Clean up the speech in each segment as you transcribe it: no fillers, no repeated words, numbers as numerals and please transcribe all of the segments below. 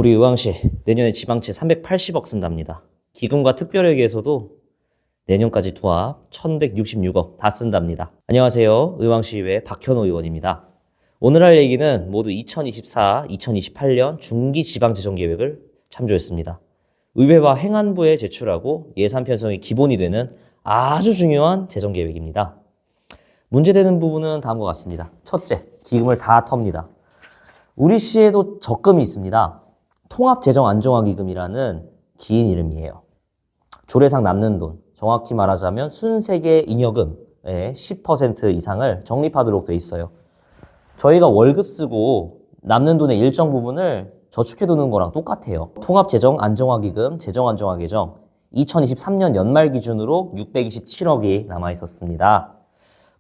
우리 의왕시 내년에 지방채 380억 쓴답니다. 기금과 특별회계에서도 내년까지 도합 1166억 다 쓴답니다. 안녕하세요. 의왕시의회 박현호 의원입니다. 오늘 할 얘기는 모두 2024, 2028년 중기 지방재정계획을 참조했습니다. 의회와 행안부에 제출하고 예산 편성이 기본이 되는 아주 중요한 재정계획입니다. 문제되는 부분은 다음과 같습니다. 첫째, 기금을 다 텁니다. 우리 시에도 적금이 있습니다. 통합재정안정화기금이라는 긴 이름이에요. 조례상 남는 돈, 정확히 말하자면 순세계 잉여금의 10% 이상을 적립하도록 돼 있어요. 저희가 월급 쓰고 남는 돈의 일정 부분을 저축해두는 거랑 똑같아요. 통합재정안정화기금, 재정안정화계정 2023년 연말 기준으로 627억이 남아있었습니다.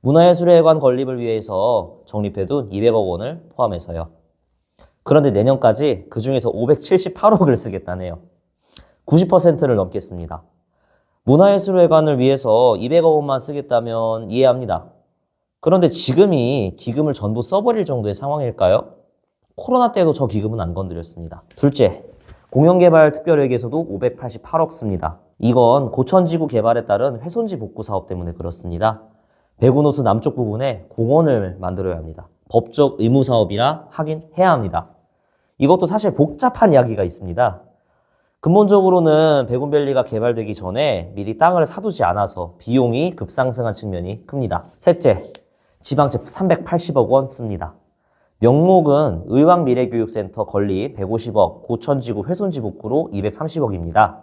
문화예술회관 건립을 위해서 적립해둔 200억 원을 포함해서요. 그런데 내년까지 그중에서 578억을 쓰겠다네요. 90%를 넘겠습니다. 문화예술회관을 위해서 200억 원만 쓰겠다면 이해합니다. 그런데 지금이 기금을 전부 써버릴 정도의 상황일까요? 코로나 때도 저 기금은 안 건드렸습니다. 둘째, 공영개발특별회계에서도 588억 씁니다. 이건 고천지구 개발에 따른 훼손지 복구 사업 때문에 그렇습니다. 배구노수 남쪽 부분에 공원을 만들어야 합니다. 법적 의무 사업이라 하긴 해야 합니다. 이것도 사실 복잡한 이야기가 있습니다. 근본적으로는 백운밸리가 개발되기 전에 미리 땅을 사두지 않아서 비용이 급상승한 측면이 큽니다. 셋째, 지방채 380억 원 씁니다. 명목은 의왕미래교육센터 건립 150억, 고천지구 훼손지 복구로 230억입니다.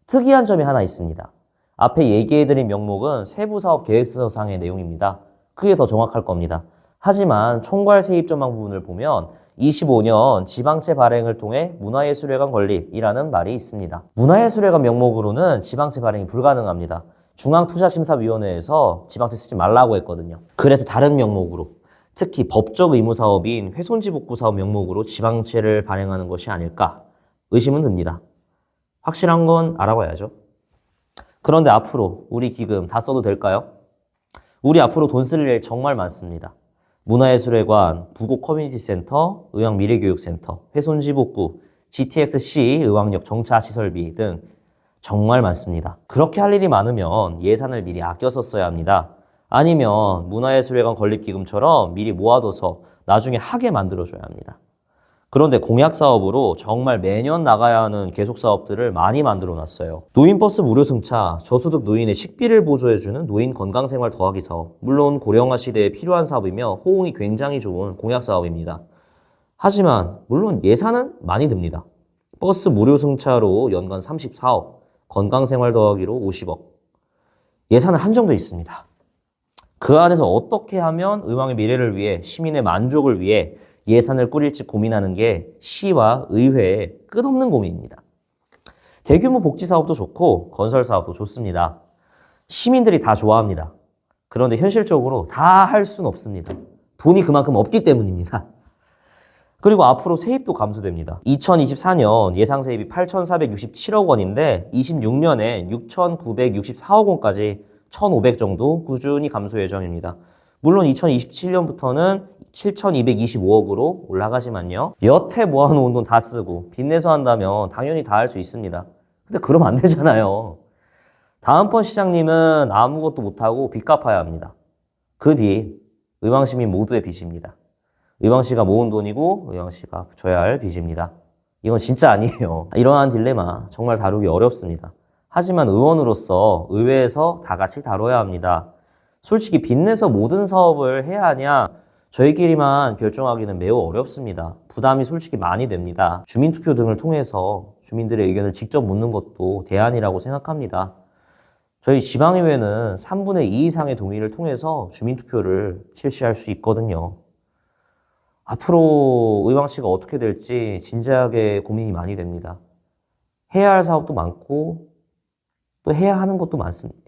특이한 점이 하나 있습니다. 앞에 얘기해드린 명목은 세부사업 계획서상의 내용입니다. 그게 더 정확할 겁니다. 하지만 총괄 세입 전망 부분을 보면 25년 지방채 발행을 통해 문화예술회관 건립이라는 말이 있습니다. 문화예술회관 명목으로는 지방채 발행이 불가능합니다. 중앙투자심사위원회에서 지방채 쓰지 말라고 했거든요. 그래서 다른 명목으로, 특히 법적 의무 사업인 훼손지 복구 사업 명목으로 지방채를 발행하는 것이 아닐까 의심은 듭니다. 확실한 건 알아봐야죠. 그런데 앞으로 우리 기금 다 써도 될까요? 우리 앞으로 돈 쓸 일 정말 많습니다. 문화예술회관, 부곡 커뮤니티센터, 의왕미래교육센터, 훼손지 복구, GTX-C 의왕역 정차시설비 등 정말 많습니다. 그렇게 할 일이 많으면 예산을 미리 아껴 썼어야 합니다. 아니면 문화예술회관 건립기금처럼 미리 모아둬서 나중에 하게 만들어줘야 합니다. 그런데 공약사업으로 정말 매년 나가야 하는 계속사업들을 많이 만들어놨어요. 노인버스 무료 승차, 저소득 노인의 식비를 보조해주는 노인 건강생활 더하기 사업. 물론 고령화 시대에 필요한 사업이며 호응이 굉장히 좋은 공약사업입니다. 하지만 물론 예산은 많이 듭니다. 버스 무료 승차로 연간 34억, 건강생활 더하기로 50억. 예산은 한정돼 있습니다. 그 안에서 어떻게 하면 의왕의 미래를 위해, 시민의 만족을 위해 예산을 꾸릴지 고민하는 게 시와 의회의 끝없는 고민입니다. 대규모 복지 사업도 좋고 건설 사업도 좋습니다. 시민들이 다 좋아합니다. 그런데 현실적으로 다 할 수는 없습니다. 돈이 그만큼 없기 때문입니다. 그리고 앞으로 세입도 감소됩니다. 2024년 예상 세입이 8,467억 원인데 26년에 6,964억 원까지 1,500 정도 꾸준히 감소 예정입니다. 물론 2027년부터는 7,225억으로 올라가지만요. 여태 모아놓은 돈 다 쓰고 빚내서 한다면 당연히 다 할 수 있습니다. 근데 그러면 안 되잖아요. 다음번 시장님은 아무것도 못하고 빚 갚아야 합니다. 그 빚, 의왕시민 모두의 빚입니다. 의왕시가 모은 돈이고 의왕시가 져야 할 빚입니다. 이건 진짜 아니에요. 이러한 딜레마 정말 다루기 어렵습니다. 하지만 의원으로서 의회에서 다 같이 다뤄야 합니다. 솔직히 빚내서 모든 사업을 해야 하냐? 저희끼리만 결정하기는 매우 어렵습니다. 부담이 솔직히 많이 됩니다. 주민투표 등을 통해서 주민들의 의견을 직접 묻는 것도 대안이라고 생각합니다. 저희 지방의회는 3분의 2 이상의 동의를 통해서 주민투표를 실시할 수 있거든요. 앞으로 의왕시가 어떻게 될지 진지하게 고민이 많이 됩니다. 해야 할 사업도 많고 또 해야 하는 것도 많습니다.